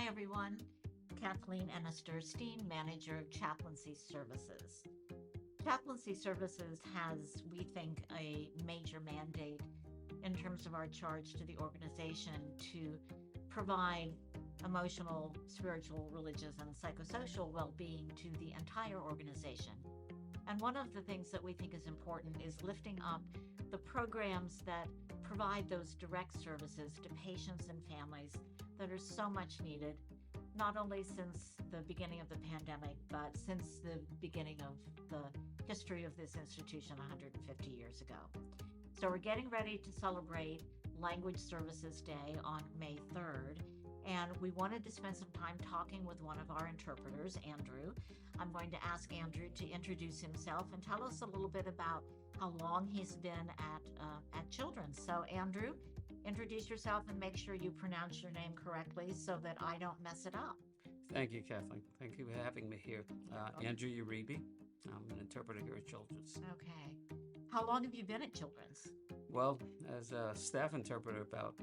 Hi, everyone. Kathleen Ennis-Durstine, Manager of Chaplaincy Services. Chaplaincy Services has, we think, a major mandate in terms of our charge to the organization to provide emotional, spiritual, religious, and psychosocial well-being to the entire organization. And one of the things that we think is important is lifting up the programs that provide those direct services to patients and families that are so much needed, not only since the beginning of the pandemic, but since the beginning of the history of this institution 150 years ago. So we're getting ready to celebrate Language Services Day on May 3rd, and we wanted to spend some time talking with one of our interpreters, Andrew. I'm going to ask Andrew to introduce himself and tell us a little bit about how long he's been at Children's. So Andrew, introduce yourself and make sure you pronounce your name correctly so that I don't mess it up. Thank you, Kathleen. Thank you for having me here. Andrew Uribe. I'm an interpreter here at Children's. Okay. How long have you been at Children's? Well, as a staff interpreter, about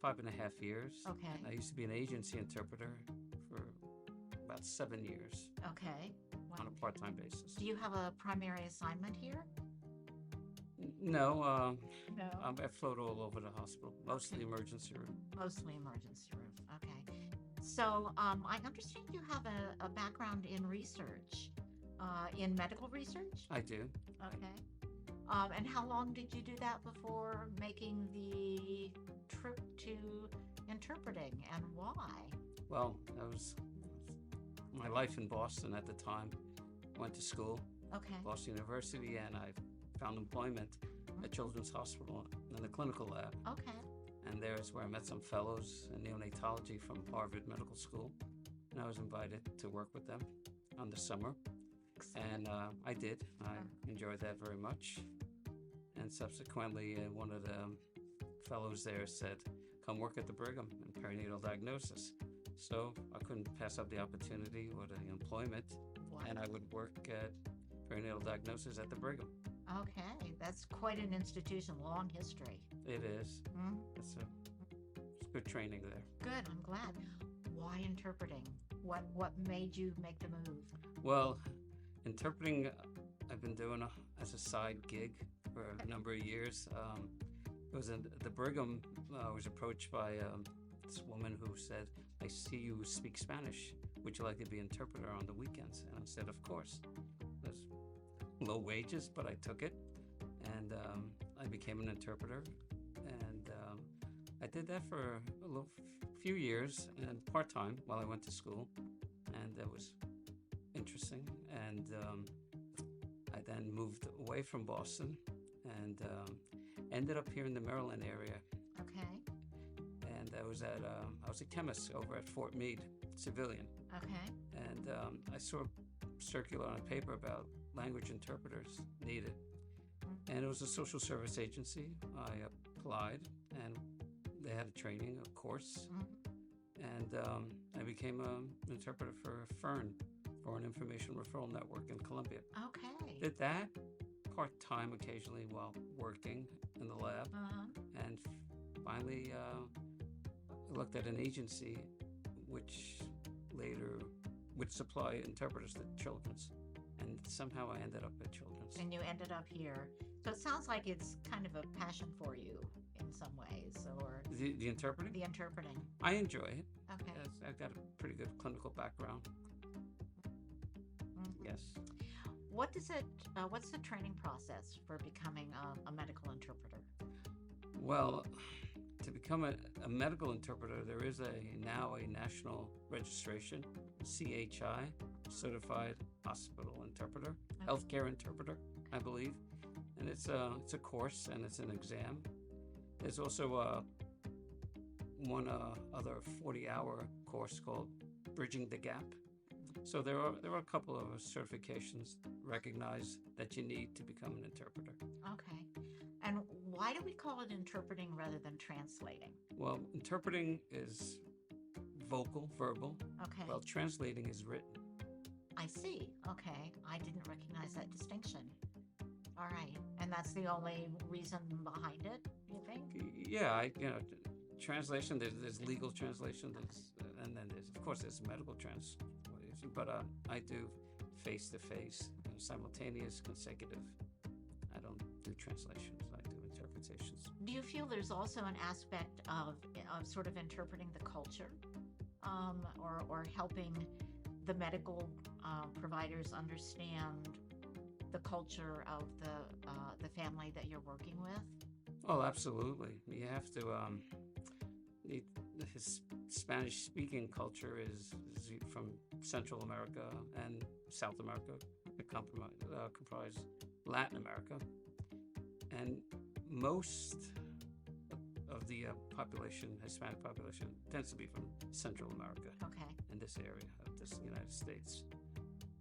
5.5 years. Okay. I used to be an agency interpreter for about 7 years. Okay. On a part-time basis. Do you have a primary assignment here? No. No. I float all over the hospital, mostly Okay. emergency room. Mostly emergency room. Okay. So I understand you have a background in research, in medical research? I do. Okay. And how long did you do that before making the trip to interpreting, and why? Well, that was my life in Boston at the time. Went to school, Okay. Boston University, and I found employment at Children's Hospital in the clinical lab. Okay. And there's where I met some fellows in neonatology from Harvard Medical School. And I was invited to work with them on the summer. And I did. I enjoyed that very much. And subsequently, one of the fellows there said, come work at the Brigham in perinatal diagnosis. So I couldn't pass up the opportunity or the employment. Wow. And I would work at perinatal diagnosis at the Brigham. Okay. That's quite an institution, long history. It is. Mm-hmm. It's good training there. Good. I'm glad. Why interpreting? What made you make the move? Well, interpreting, I've been doing as a side gig for a number of years. It was in the Brigham. I was approached by this woman who said, I see you speak Spanish. Would you like to be interpreter on the weekends? And I said, of course. There's low wages, but I took it. And I became an interpreter. And I did that for a few years and part-time while I went to school. And that was interesting. And I then moved away from Boston and ended up here in the Maryland area. Okay. And I was a chemist over at Fort Meade, civilian. Okay. And I saw circular on a paper about language interpreters needed. And it was a social service agency. I applied, and they had a training, a course. And I became an interpreter for FERN, Foreign Information Referral Network in Columbia. Okay. Did that part-time occasionally while working in the lab. And finally looked at an agency which later would supply interpreters to Children's. And somehow I ended up at Children's. And you ended up here. So it sounds like it's kind of a passion for you in some ways, or The interpreting? the interpreting. I enjoy it. Okay. Yes, I've got a pretty good clinical background. Yes. What's the training process for becoming a medical interpreter? Well, to become a medical interpreter, there is now a national registration, CHI, Certified Hospital Interpreter, Okay. Healthcare Interpreter, I believe. And it's a course and it's an exam. There's also one other 40-hour course called Bridging the Gap. So there are a couple of certifications recognized that you need to become an interpreter. Okay. And why do we call it interpreting rather than translating? Well, interpreting is verbal, Okay. while translating is written. I see. Okay. I didn't recognize that distinction. All right. And that's the only reason behind it, you think? Yeah, translation. There's legal translation. And then of course there's medical translation. But I do face to face, simultaneous, consecutive. I don't do translations. I do interpretations. Do you feel there's also an aspect of sort of interpreting the culture, or helping the medical providers understand the culture of the family that you're working with? Oh, absolutely. You have to. His Spanish-speaking culture is from Central America and South America. It comprise Latin America, and most of the population, Hispanic population, tends to be from Central America. Okay. In this area of this United States,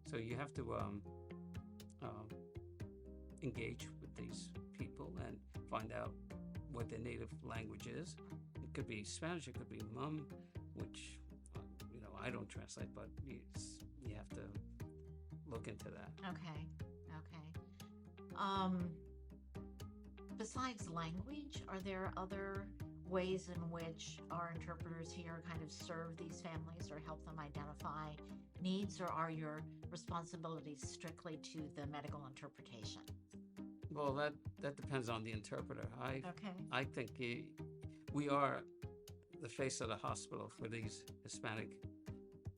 so you have to engage with these people and find out what their native language is. It could be Spanish, it could be Mum, which I don't translate, but you have to look into that. Okay. Besides language, are there other ways in which our interpreters here kind of serve these families or help them identify needs, or are your responsibilities strictly to the medical interpretation? Well, that depends on the interpreter. Okay. I think we are the face of the hospital for these Hispanic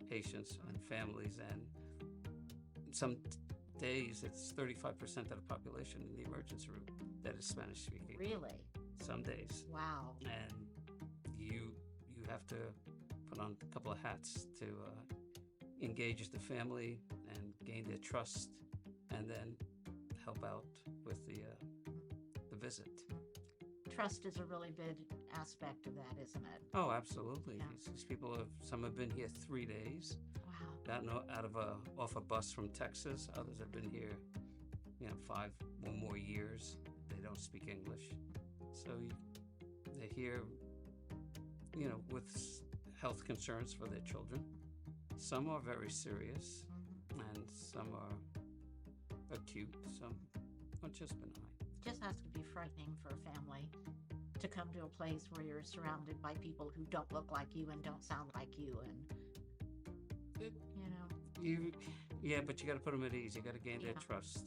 patients and families, and some days it's 35% of the population in the emergency room that is Spanish speaking. Really? Some days. Wow. And you have to put on a couple of hats to engage the family and gain their trust, and then help out with the visit. Trust is a really big aspect of that, isn't it? Oh, absolutely. Yeah. These people some have been here 3 days. Wow. Gotten off a bus from Texas. Others have been here, 5 or more years. They don't speak English, so they're here, with health concerns for their children. Some are very serious, and some are acute. Some are just benign. It just has to be frightening for a family to come to a place where you're surrounded by people who don't look like you and don't sound like you, and but you got to put them at ease. You got to gain their trust.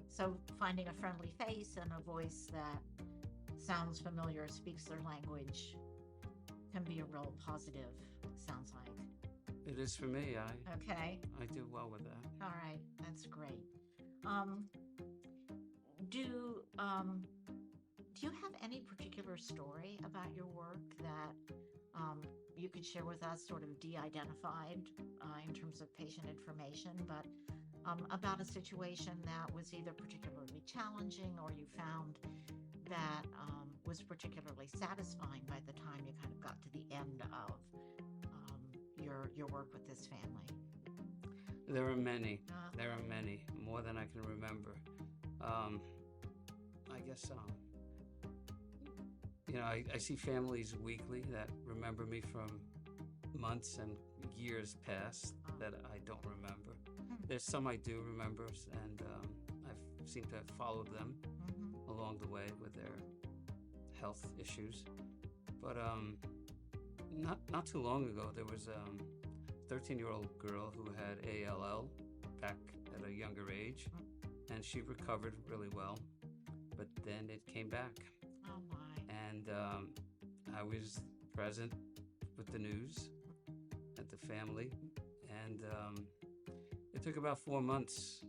So finding a friendly face and a voice that sounds familiar, speaks their language, can be a real positive, sounds like. It is for me. Okay. I do well with that. All right, that's great. Do you have any particular story about your work that you could share with us, sort of de-identified in terms of patient information, but about a situation that was either particularly challenging or you found that was particularly satisfying by the time you kind of got to the end of your work with this family? There are many. There are many, more than I can remember. I guess, I see families weekly that remember me from months and years past that I don't remember. There's some I do remember, and I seem to have followed them along the way with their health issues. But not too long ago, there was a 13-year-old girl who had ALL back at a younger age, and she recovered really well, but then it came back. Oh my. And I was present with the news at the family, and it took about 4 months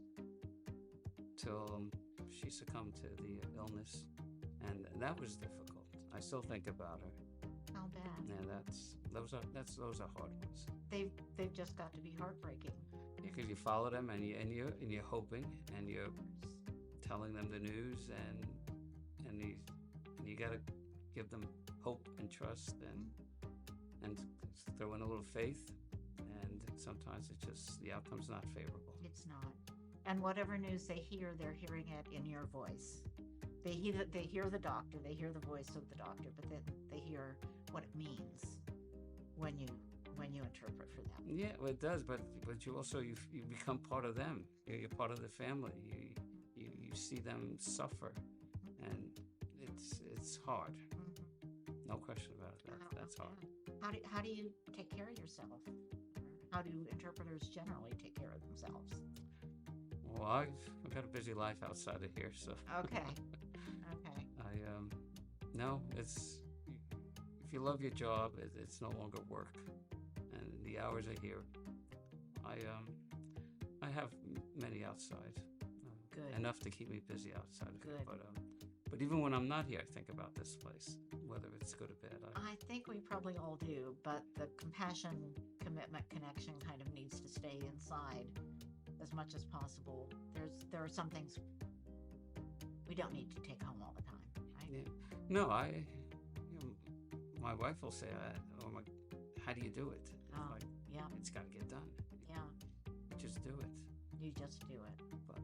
till she succumbed to the illness, and that was difficult. I still think about her. How bad? Yeah, those are hard ones. They've just got to be heartbreaking. Because you follow them, and you're hoping, and you're telling them the news, and you got to give them hope and trust, and throw in a little faith. And sometimes the outcome's not favorable. It's not. And whatever news they hear, they're hearing it in your voice. They hear the doctor, they hear the voice of the doctor, but then they hear what it means when you interpret for them. Yeah, well, it does, but you also you become part of them. You're part of the family. You see them suffer, and it's hard. no question about it. That's hard. How do you take care of yourself? How do interpreters generally take care of themselves? Well, I've got a busy life outside of here, so Okay. Okay. no, it's if you love your job, it's no longer work, and the hours are here. I have many outside, Good. enough to keep me busy outside of here. Good. But even when I'm not here, I think about this place, whether it's good or bad. I think we probably all do, but the compassion, commitment, connection kind of needs to stay inside as much as possible. There are some things we don't need to take home all the time, right? Yeah. No, my wife will say, "Oh my, how do you do it?" Oh, Like, yeah, it's got to get done. yeah. You just do it. You just do it. But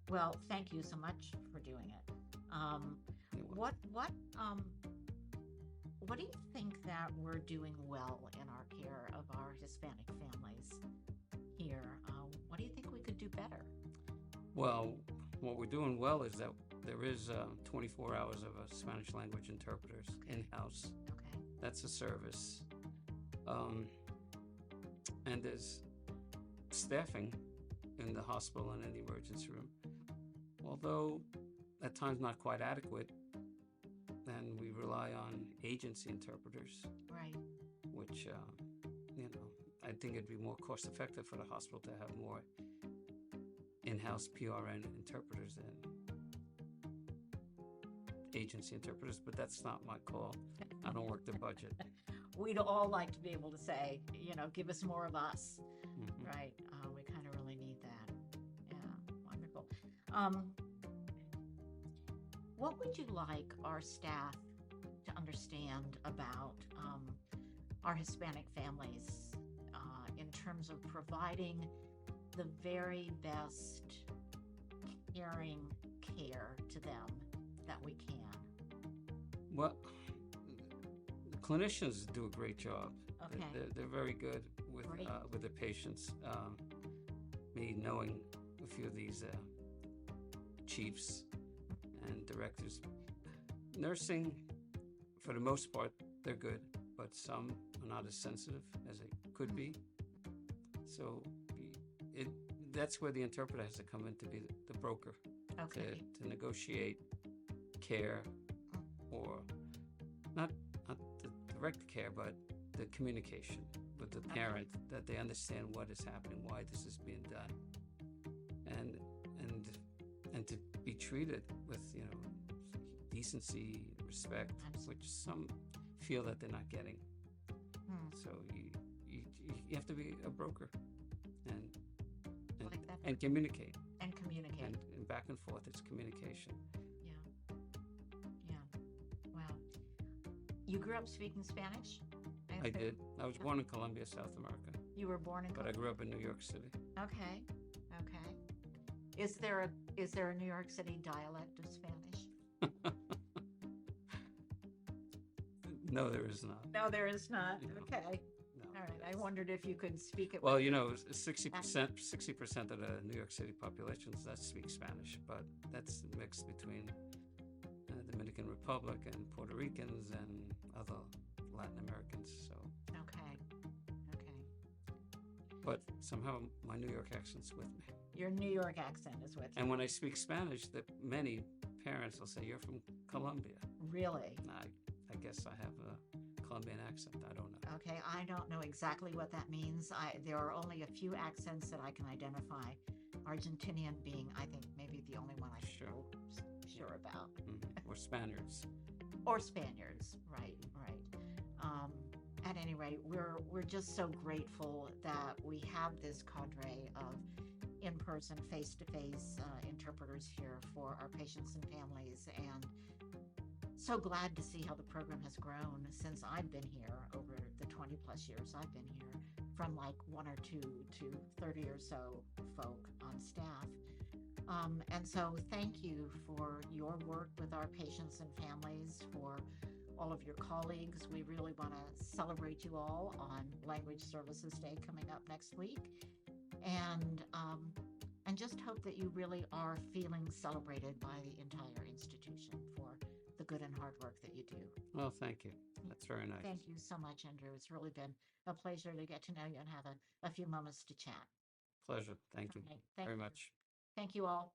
Well, thank you so much for doing it. What do you think that we're doing well in our care of our Hispanic families here? What do you think we could do better? well, what we're doing well is that there is 24 hours of Spanish language interpreters in-house. Okay. That's a service. And there's staffing in the hospital and in the emergency room. Although at times not quite adequate, then we rely on agency interpreters, Right. which, I think it'd be more cost effective for the hospital to have more in-house PRN interpreters than agency interpreters, but that's not my call. I don't work the budget. We'd all like to be able to say, give us more of us, Mhm. right? We kind of really need that. Yeah, wonderful. What would you like our staff to understand about our Hispanic families in terms of providing the very best caring care to them that we can? Well, the clinicians do a great job. Okay. They're very good with the patients. Me knowing a few of these chiefs and directors, nursing, for the most part, they're good, but some are not as sensitive as they could be. So that's where the interpreter has to come in to be the broker, Okay. to negotiate care, or not the direct care, but the communication with the parent, that they understand what is happening, why this is being done, and to be treated with decency, respect, which some feel that they're not getting. So you have to be a broker Like that. and communicate. And communicate. And back and forth, it's communication. Yeah. Wow. You grew up speaking Spanish? I did. I was born in Colombia, South America, You were born in but I grew up in New York City. Okay. Is there a New York City dialect of Spanish? No, there is not. No, there is not. No. Okay. No. All right. I wondered if you could speak it. Well, 60% of the New York City population that speak Spanish, but that's mixed between Dominican Republic and Puerto Ricans and other Latin Americans. So. Okay. But somehow my New York accent's with me. Your New York accent is with you. And when I speak Spanish, that many parents will say, "You're from Colombia." Really? I guess I have a Colombian accent. I don't know. Okay. I don't know exactly what that means. There are only a few accents that I can identify. Argentinian being, I think, maybe the only one I feel sure about. Mm-hmm. Or Spaniards. Or Spaniards, right. At any rate, we're just so grateful that we have this cadre of in-person, face-to-face interpreters here for our patients and families, and so glad to see how the program has grown since I've been here over the 20 plus years I've been here, from like 1 or 2 to 30 or so folk on staff. And so thank you for your work with our patients and families, for all of your colleagues. We really want to celebrate you all on Language Services Day coming up next week. And just hope that you really are feeling celebrated by the entire institution for the good and hard work that you do. Well, thank you. That's very nice. Thank you so much, Andrew. It's really been a pleasure to get to know you and have a few moments to chat. Pleasure. Thank you All right, thank very you. much. Thank you all.